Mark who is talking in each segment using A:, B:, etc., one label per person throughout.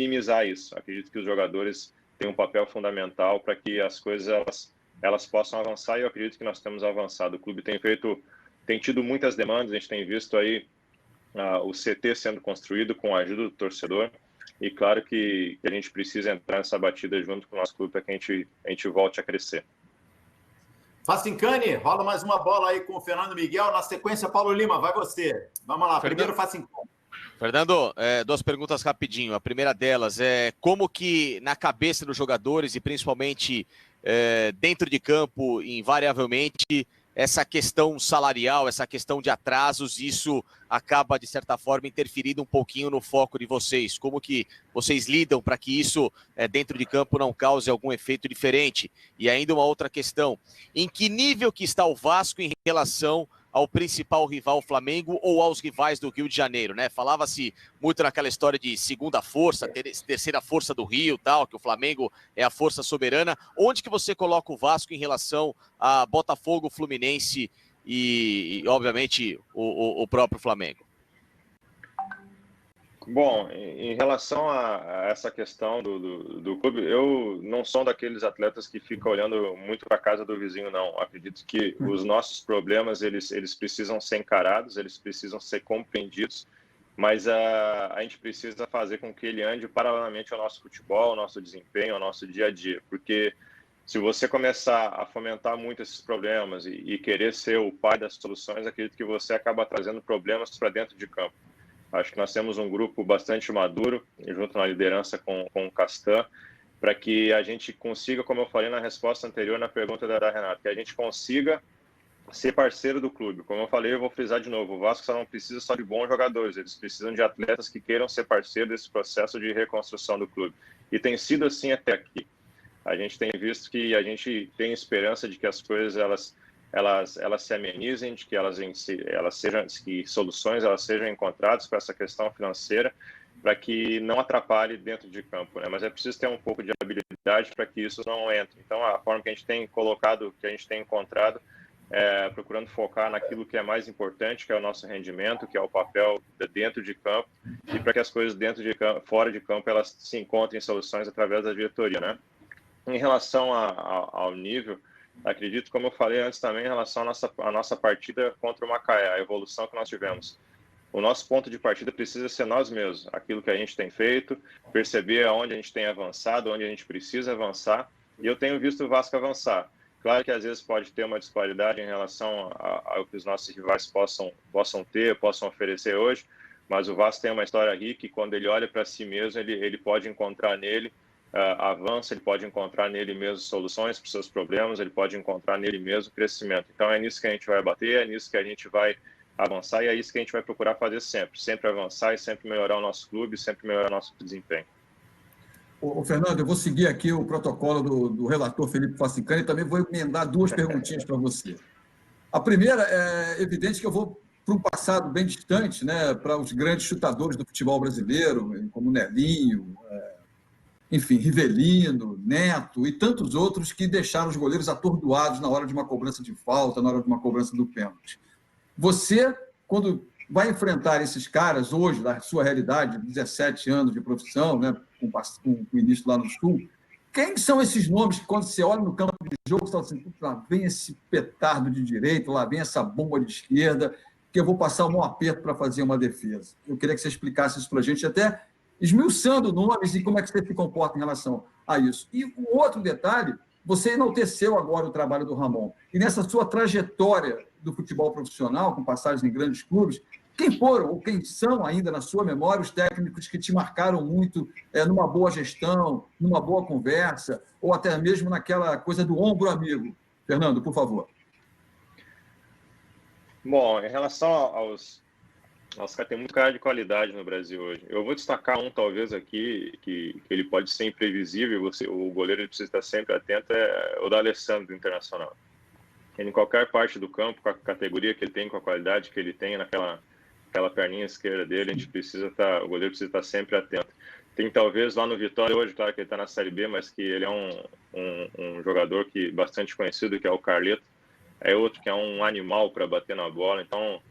A: minimizar isso. Acredito que os jogadores têm um papel fundamental para que as coisas elas possam avançar, e eu acredito que nós temos avançado. O clube tem tido muitas demandas, a gente tem visto aí o CT sendo construído com a ajuda do torcedor, e claro que a gente precisa entrar nessa batida junto com o nosso clube para que a gente volte a crescer.
B: Facincani, rola mais uma bola aí com o Fernando Miguel. Na sequência, Paulo Lima, vai você. Vamos lá, primeiro Facincani.
C: Fernando, duas perguntas rapidinho. A primeira delas é como que na cabeça dos jogadores e principalmente dentro de campo, invariavelmente, essa questão salarial, essa questão de atrasos, isso acaba, de certa forma, interferindo um pouquinho no foco de vocês. Como que vocês lidam para que isso, dentro de campo, não cause algum efeito diferente? E ainda uma outra questão. Em que nível que está o Vasco em relação ao principal rival Flamengo ou aos rivais do Rio de Janeiro, né? Falava-se muito naquela história de segunda força, terceira força do Rio, tal, que o Flamengo é a força soberana. Onde que você coloca o Vasco em relação a Botafogo, Fluminense e obviamente, o próprio Flamengo?
A: Bom, em relação a essa questão do clube, eu não sou daqueles atletas que ficam olhando muito para a casa do vizinho, não. Acredito que os nossos problemas, eles precisam ser encarados, eles precisam ser compreendidos, mas a gente precisa fazer com que ele ande paralelamente ao nosso futebol, ao nosso desempenho, ao nosso dia a dia, porque se você começar a fomentar muito esses problemas e querer ser o pai das soluções, acredito que você acaba trazendo problemas para dentro de campo. Acho que nós temos um grupo bastante maduro, junto na liderança com o Castan, para que a gente consiga, como eu falei na resposta anterior na pergunta da Renata, que a gente consiga ser parceiro do clube. Como eu falei, eu vou frisar de novo, o Vasco só não precisa só de bons jogadores, eles precisam de atletas que queiram ser parceiros desse processo de reconstrução do clube. E tem sido assim até aqui. A gente tem visto que a gente tem esperança de que as coisas elas se amenizem, de que que soluções elas sejam encontradas para essa questão financeira, para que não atrapalhe dentro de campo, né? Mas é preciso ter um pouco de habilidade para que isso não entre. Então, a forma que a gente tem colocado, que a gente tem encontrado, procurando focar naquilo que é mais importante, que é o nosso rendimento, que é o papel dentro de campo, e para que as coisas fora de campo, elas se encontrem soluções através da diretoria, né? Em relação ao nível, acredito, como eu falei antes também, em relação à nossa partida contra o Macaé, a evolução que nós tivemos. O nosso ponto de partida precisa ser nós mesmos, aquilo que a gente tem feito, perceber aonde a gente tem avançado, onde a gente precisa avançar, e eu tenho visto o Vasco avançar. Claro que às vezes pode ter uma disparidade em relação ao que os nossos rivais possam oferecer hoje, mas o Vasco tem uma história rica e quando ele olha para si mesmo, ele pode encontrar nele avanço, ele pode encontrar nele mesmo soluções para os seus problemas, ele pode encontrar nele mesmo crescimento. Então é nisso que a gente vai bater, é nisso que a gente vai avançar e é isso que a gente vai procurar fazer sempre avançar e sempre melhorar o nosso clube, sempre melhorar o nosso desempenho.
D: Ô, Fernando, eu vou seguir aqui o protocolo do relator Felipe Facincani e também vou emendar duas perguntinhas para você. A primeira, é evidente que eu vou para um passado bem distante, né, para os grandes chutadores do futebol brasileiro, como Nelinho, enfim, Rivelino, Neto e tantos outros que deixaram os goleiros atordoados na hora de uma cobrança de falta, na hora de uma cobrança do pênalti. Você, quando vai enfrentar esses caras hoje, na sua realidade, 17 anos de profissão, né, com o início lá no Sul, quem são esses nomes que, quando você olha no campo de jogo, você fala assim, lá vem esse petardo de direita, lá vem essa bomba de esquerda, que eu vou passar um aperto para fazer uma defesa. Eu queria que você explicasse isso para a gente, até esmiuçando nomes e como é que você se comporta em relação a isso. E o outro detalhe, você enalteceu agora o trabalho do Ramon. E nessa sua trajetória do futebol profissional, com passagens em grandes clubes, quem foram ou quem são ainda, na sua memória, os técnicos que te marcaram muito numa boa gestão, numa boa conversa, ou até mesmo naquela coisa do ombro amigo? Fernando, por favor.
A: Bom, em relação aos caras, tem muito cara de qualidade no Brasil hoje. Eu vou destacar um, talvez, aqui, que ele pode ser imprevisível, o goleiro ele precisa estar sempre atento, é o da Alessandro, do Internacional. Ele, em qualquer parte do campo, com a categoria que ele tem, com a qualidade que ele tem naquela perninha esquerda dele, o goleiro precisa estar sempre atento. Tem, talvez, lá no Vitória hoje, claro que ele está na Série B, mas que ele é um jogador bastante conhecido, que é o Carleto. É outro que é um animal para bater na bola, então...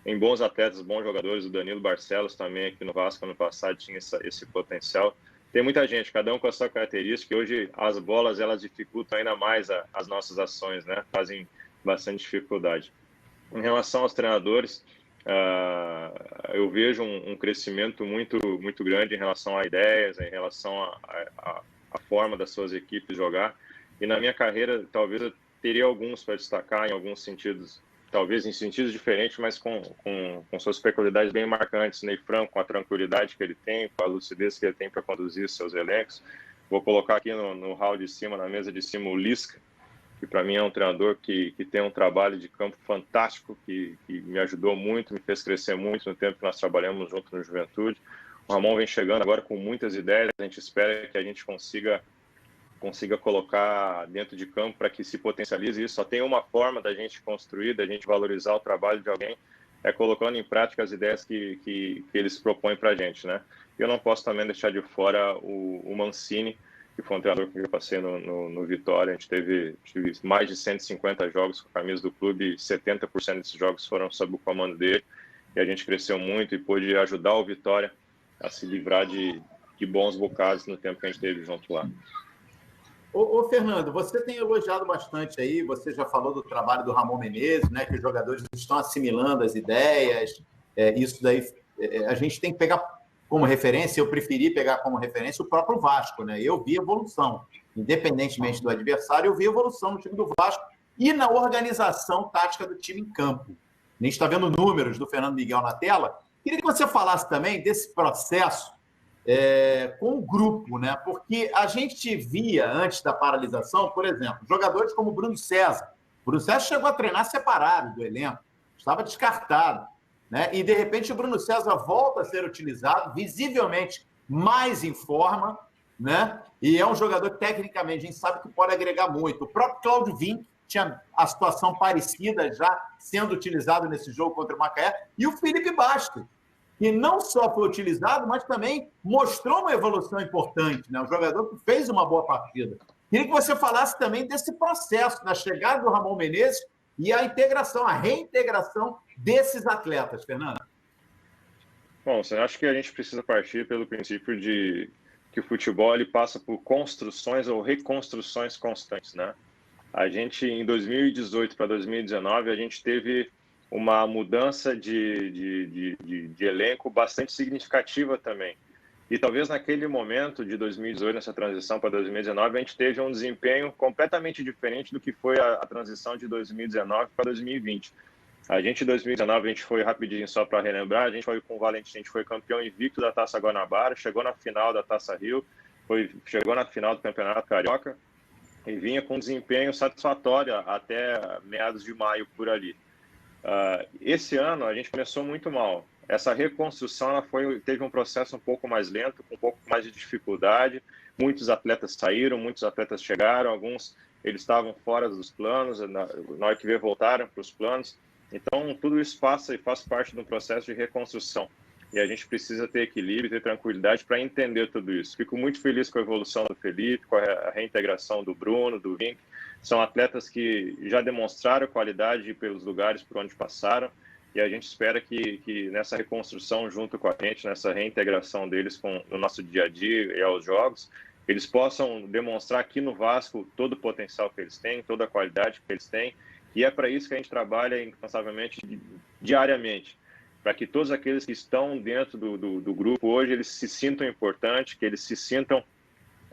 A: Em bons atletas, bons jogadores, o Danilo Barcelos também aqui no Vasco ano passado tinha esse potencial. tem muita gente, cada um com a sua característica, e hoje as bolas, elas dificultam ainda mais as nossas ações, né? Fazem bastante dificuldade. Em relação aos treinadores, eu vejo um crescimento muito grande em relação a ideias, em relação à forma das suas equipes jogar. E na minha carreira, talvez eu teria alguns para destacar em alguns sentidos, talvez em sentidos diferentes, mas com suas peculiaridades bem marcantes. Ney Franco, com a tranquilidade que ele tem, com a lucidez que ele tem para conduzir seus elencos. Vou colocar aqui no hall de cima, na mesa de cima, o Lisca, que para mim é um treinador que tem um trabalho de campo fantástico, que me ajudou muito, me fez crescer muito no tempo que nós trabalhamos junto no Juventude. O Ramon vem chegando agora com muitas ideias, a gente espera que a gente consiga colocar dentro de campo para que se potencialize isso. Só tem uma forma da gente construir, da gente valorizar o trabalho de alguém, é colocando em prática as ideias que eles propõem para a gente, né? Eu não posso também deixar de fora o Mancini, que foi um treinador que eu passei no Vitória. A gente teve mais de 150 jogos com a camisa do clube, e 70% desses jogos foram sob o comando dele, e a gente cresceu muito e pôde ajudar o Vitória a se livrar de bons bocados no tempo que a gente teve junto lá.
B: Ô, Fernando, você tem elogiado bastante aí, você já falou do trabalho do Ramon Menezes, né, que os jogadores estão assimilando as ideias, isso daí a gente tem que pegar como referência, eu preferi pegar como referência o próprio Vasco, né? Eu vi evolução, independentemente do adversário, eu vi evolução no time do Vasco e na organização tática do time em campo. A gente está vendo números do Fernando Miguel na tela. Queria que você falasse também desse processo com o grupo, né? Porque a gente via, antes da paralisação, por exemplo, jogadores como Bruno César. Bruno César chegou a treinar separado do elenco, estava descartado, né? E, de repente, o Bruno César volta a ser utilizado, visivelmente mais em forma, né? E é um jogador que, tecnicamente, a gente sabe que pode agregar muito. O próprio Cláudio Vinck tinha a situação parecida já sendo utilizado nesse jogo contra o Macaé. E o Felipe Bastos, que não só foi utilizado, mas também mostrou uma evolução importante, né? Um jogador que fez uma boa partida. Queria que você falasse também desse processo, da chegada do Ramon Menezes e a integração, a reintegração desses atletas, Fernando.
A: Bom, eu acho que a gente precisa partir pelo princípio de que o futebol ele passa por construções ou reconstruções constantes, né? A gente, em 2018 para 2019, a gente teve uma mudança de elenco bastante significativa também. E talvez naquele momento de 2018, nessa transição para 2019, a gente teve um desempenho completamente diferente do que foi a transição de 2019 para 2020. A gente, em 2019, a gente foi rapidinho só para relembrar, a gente foi com o Valentim, a gente foi campeão invicto da Taça Guanabara, chegou na final da Taça Rio, chegou na final do Campeonato Carioca e vinha com desempenho satisfatório até meados de maio, por ali. Esse ano a gente começou muito mal. Essa reconstrução ela teve um processo um pouco mais lento, com um pouco mais de dificuldade. Muitos atletas saíram, muitos atletas chegaram, alguns eles estavam fora dos planos, na hora que veio voltaram para os planos. Então tudo isso passa e faz parte de um processo de reconstrução. E a gente precisa ter equilíbrio, ter tranquilidade para entender tudo isso. Fico muito feliz com a evolução do Felipe, com a reintegração do Bruno, do Vinck. São atletas que já demonstraram qualidade pelos lugares por onde passaram, e a gente espera que nessa reconstrução junto com a gente, nessa reintegração deles no nosso dia a dia e aos jogos, eles possam demonstrar aqui no Vasco todo o potencial que eles têm, toda a qualidade que eles têm, e é para isso que a gente trabalha incansavelmente, diariamente, para que todos aqueles que estão dentro do grupo hoje, eles se sintam importantes, que eles se sintam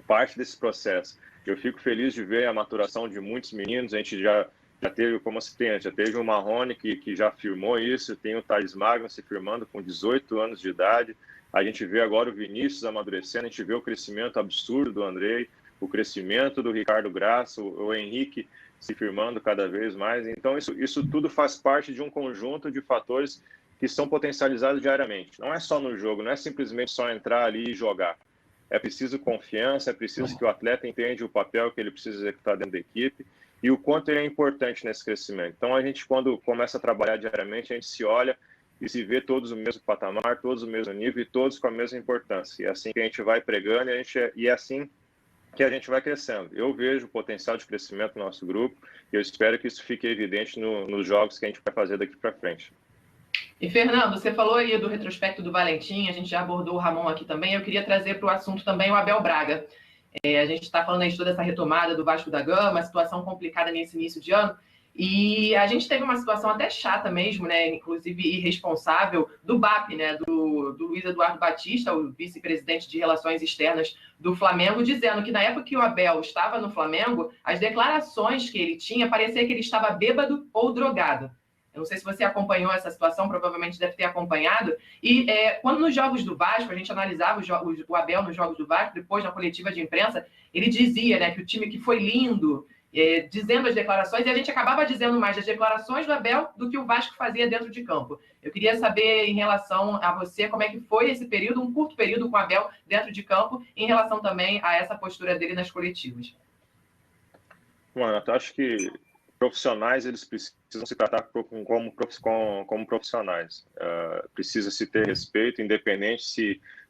A: parte desse processo. Eu fico feliz de ver a maturação de muitos meninos. A gente já teve, como assistente, já teve o Marrone que já firmou isso, tem o Thales Magno se firmando com 18 anos de idade. A gente vê agora o Vinícius amadurecendo, a gente vê o crescimento absurdo do Andrei, o crescimento do Ricardo Graça, o Henrique se firmando cada vez mais. Então, isso tudo faz parte de um conjunto de fatores que são potencializados diariamente. Não é só no jogo, não é simplesmente só entrar ali e jogar. É preciso confiança, é preciso que o atleta entenda o papel que ele precisa executar dentro da equipe e o quanto ele é importante nesse crescimento. Então, a gente, quando começa a trabalhar diariamente, a gente se olha e se vê todos no mesmo patamar, todos no mesmo nível e todos com a mesma importância. E é assim que a gente vai pregando e é assim que a gente vai crescendo. Eu vejo o potencial de crescimento no nosso grupo e eu espero que isso fique evidente nos jogos que a gente vai fazer daqui para frente.
E: E, Fernando, você falou aí do retrospecto do Valentim, a gente já abordou o Ramon aqui também, eu queria trazer para o assunto também o Abel Braga. A gente está falando aí de toda essa retomada do Vasco da Gama, a situação complicada nesse início de ano, e a gente teve uma situação até chata mesmo, né, inclusive irresponsável, do BAP, né, do Luiz Eduardo Batista, o vice-presidente de Relações Externas do Flamengo, dizendo que na época que o Abel estava no Flamengo, as declarações que ele tinha, parecia que ele estava bêbado ou drogado. Eu não sei se você acompanhou essa situação, provavelmente deve ter acompanhado. E quando nos jogos do Vasco, a gente analisava o Abel nos jogos do Vasco, depois na coletiva de imprensa, ele dizia, né, que o time que foi lindo, dizendo as declarações, e a gente acabava dizendo mais das declarações do Abel do que o Vasco fazia dentro de campo. Eu queria saber, em relação a você, como é que foi esse período, um curto período com o Abel dentro de campo, em relação também a essa postura dele nas coletivas.
A: Mano, eu acho que profissionais, eles precisam se tratar como profissionais. Precisa se ter respeito, independente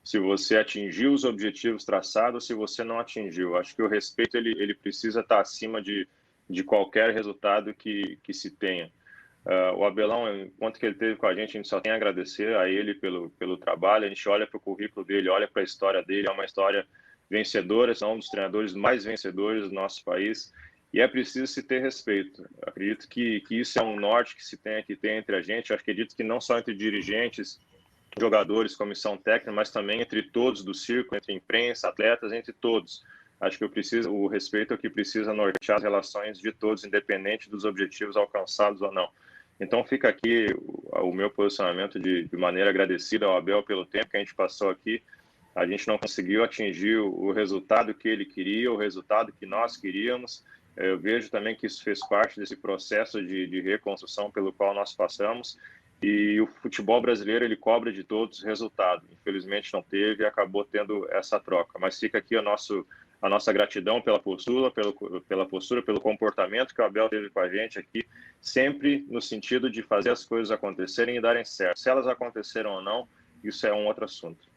A: se você atingiu os objetivos traçados ou se você não atingiu. Acho que o respeito ele precisa estar acima de qualquer resultado que se tenha. O Abelão, enquanto que ele esteve com a gente só tem a agradecer a ele pelo trabalho. A gente olha para o currículo dele, olha para a história dele, é uma história vencedora, é um dos treinadores mais vencedores do nosso país. E é preciso se ter respeito. Eu acredito que isso é um norte que se tem que ter entre a gente. Eu acredito que não só entre dirigentes, jogadores, comissão técnica, mas também entre todos do circo, entre imprensa, atletas, entre todos. Acho que o respeito é o que precisa nortear as relações de todos, independente dos objetivos alcançados ou não. Então fica aqui o meu posicionamento de maneira agradecida ao Abel pelo tempo que a gente passou aqui. A gente não conseguiu atingir o resultado que ele queria, o resultado que nós queríamos. Eu vejo também que isso fez parte desse processo de reconstrução pelo qual nós passamos, e o futebol brasileiro ele cobra de todos resultado. Infelizmente não teve e acabou tendo essa troca, mas fica aqui a nossa gratidão pela postura, pelo comportamento que o Abel teve com a gente aqui, sempre no sentido de fazer as coisas acontecerem e darem certo. Se elas aconteceram ou não, isso é um outro assunto.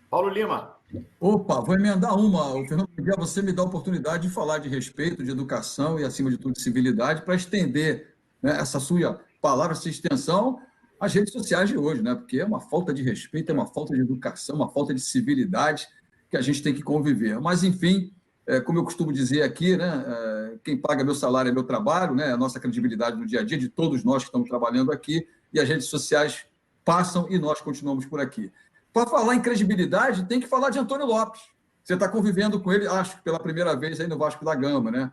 B: Paulo Lima.
D: Opa, vou emendar uma. O Fernando Miguel, você me dá a oportunidade de falar de respeito, de educação e, acima de tudo, de civilidade, para estender, né, essa sua palavra, essa extensão às redes sociais de hoje, né? Porque é uma falta de respeito, é uma falta de educação, uma falta de civilidade que a gente tem que conviver. Mas, enfim, como eu costumo dizer aqui, né, quem paga meu salário é meu trabalho, né, a nossa credibilidade no dia a dia de todos nós que estamos trabalhando aqui, e as redes sociais passam e nós continuamos por aqui. Para falar em credibilidade, tem que falar de Antônio Lopes. Você está convivendo com ele, acho que pela primeira vez aí no Vasco da Gama, né?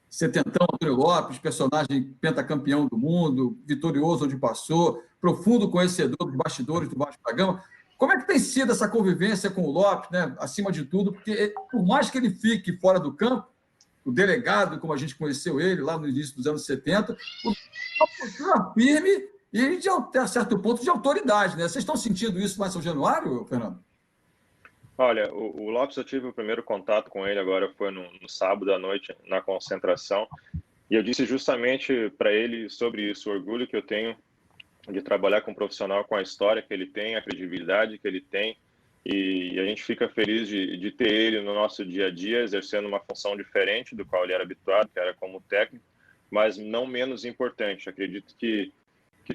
D: Setentão Antônio Lopes, personagem pentacampeão do mundo, vitorioso onde passou, profundo conhecedor dos bastidores do Vasco da Gama. Como é que tem sido essa convivência com o Lopes, né? Acima de tudo, porque por mais que ele fique fora do campo, o delegado, como a gente conheceu ele lá no início dos anos 70, o Lopes era firme e, até certo ponto, de autoridade, né? Vocês estão sentindo isso lá em São Januário, Fernando?
A: Olha, o Lopes, eu tive o primeiro contato com ele agora, foi no sábado à noite, na concentração, e eu disse justamente para ele sobre isso, o orgulho que eu tenho de trabalhar com um profissional com a história que ele tem, a credibilidade que ele tem, e a gente fica feliz de ter ele no nosso dia a dia, exercendo uma função diferente do qual ele era habituado, que era como técnico, mas não menos importante. Acredito que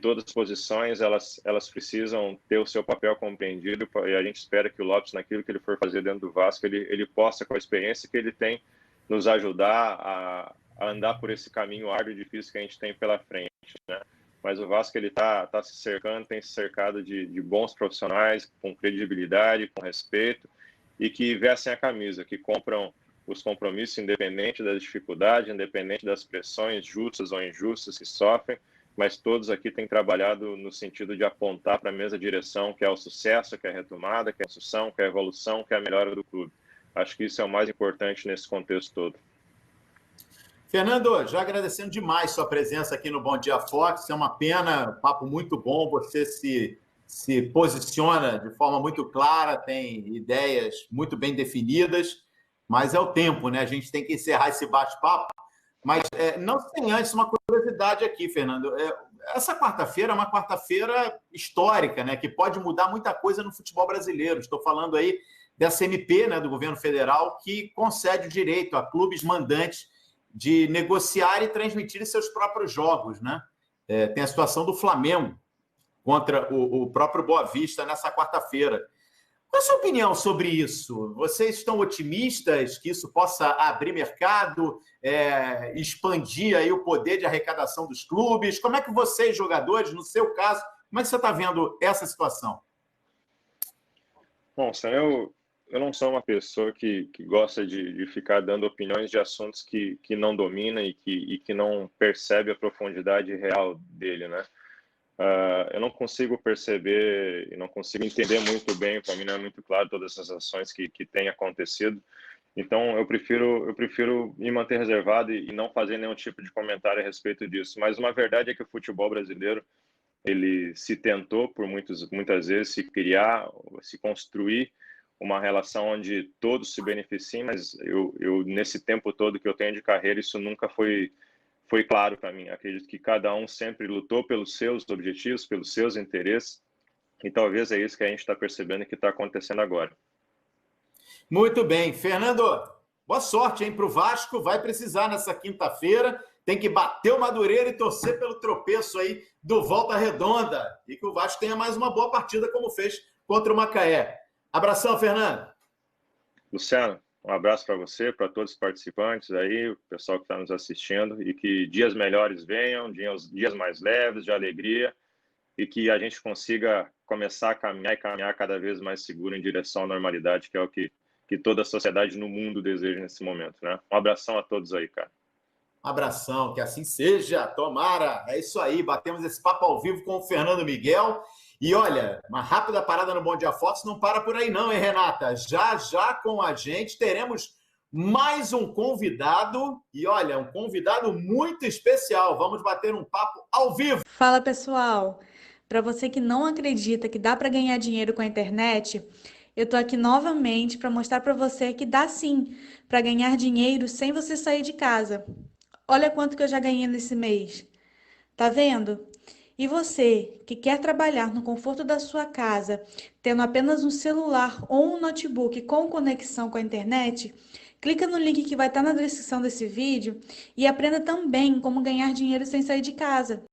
A: todas as posições elas precisam ter o seu papel compreendido, e a gente espera que o Lopes, naquilo que ele for fazer dentro do Vasco, ele possa, com a experiência que ele tem, nos ajudar a andar por esse caminho árduo e difícil que a gente tem pela frente, né? Mas o Vasco ele tá se cercando, tem se cercado de bons profissionais, com credibilidade, com respeito, e que vestem a camisa, que compram os compromissos independente das dificuldades, independente das pressões justas ou injustas que sofrem, mas todos aqui têm trabalhado no sentido de apontar para a mesma direção, que é o sucesso, que é a retomada, que é a construção, que é a evolução, que é a melhora do clube. Acho que isso é o mais importante nesse contexto todo.
B: Fernando, já agradecendo demais sua presença aqui no Bom Dia Fox, é uma pena, papo muito bom, você se posiciona de forma muito clara, tem ideias muito bem definidas, mas é o tempo, né? A gente tem que encerrar esse bate-papo. Mas não sem antes uma curiosidade aqui, Fernando. Essa quarta-feira é uma quarta-feira histórica, né? Que pode mudar muita coisa no futebol brasileiro. Estou falando aí dessa MP, né, do governo federal, que concede o direito a clubes mandantes de negociar e transmitir seus próprios jogos, né? Tem a situação do Flamengo, contra o próprio Boa Vista nessa quarta-feira. Qual a sua opinião sobre isso? Vocês estão otimistas que isso possa abrir mercado, expandir aí o poder de arrecadação dos clubes? Como é que vocês, jogadores, no seu caso, como é que você está vendo essa situação?
A: Bom, Sam, eu não sou uma pessoa que gosta de ficar dando opiniões de assuntos que não domina e que não percebe a profundidade real dele, né? Eu não consigo perceber e não consigo entender muito bem, para mim não é muito claro todas essas ações que têm acontecido. Então, eu prefiro me manter reservado e não fazer nenhum tipo de comentário a respeito disso. Mas uma verdade é que o futebol brasileiro, ele se tentou por muitas vezes se criar, se construir uma relação onde todos se beneficiem, mas eu nesse tempo todo que eu tenho de carreira, isso nunca foi claro para mim. Acredito que cada um sempre lutou pelos seus objetivos, pelos seus interesses, e talvez é isso que a gente está percebendo que está acontecendo agora.
B: Muito bem. Fernando, boa sorte, hein, para o Vasco. Vai precisar nessa quinta-feira. Tem que bater o Madureira e torcer pelo tropeço aí do Volta Redonda. E que o Vasco tenha mais uma boa partida, como fez contra o Macaé. Abração, Fernando.
A: Luciano, um abraço para você, para todos os participantes aí, o pessoal que está nos assistindo, e que dias melhores venham, dias mais leves, de alegria, e que a gente consiga começar a caminhar e caminhar cada vez mais seguro em direção à normalidade, que é o que toda a sociedade no mundo deseja nesse momento, né? Um abração a todos aí, cara.
B: Um abração, que assim seja, tomara. É isso aí, batemos esse papo ao vivo com o Fernando Miguel. E olha, uma rápida parada no Bom Dia Fotos não para por aí não, hein, Renata? Já com a gente teremos mais um convidado. E olha, um convidado muito especial. Vamos bater um papo ao vivo.
F: Fala, pessoal. Para você que não acredita que dá para ganhar dinheiro com a internet, eu tô aqui novamente para mostrar para você que dá sim para ganhar dinheiro sem você sair de casa. Olha quanto que eu já ganhei nesse mês. Tá vendo? E você que quer trabalhar no conforto da sua casa, tendo apenas um celular ou um notebook com conexão com a internet, clica no link que vai estar na descrição desse vídeo e aprenda também como ganhar dinheiro sem sair de casa.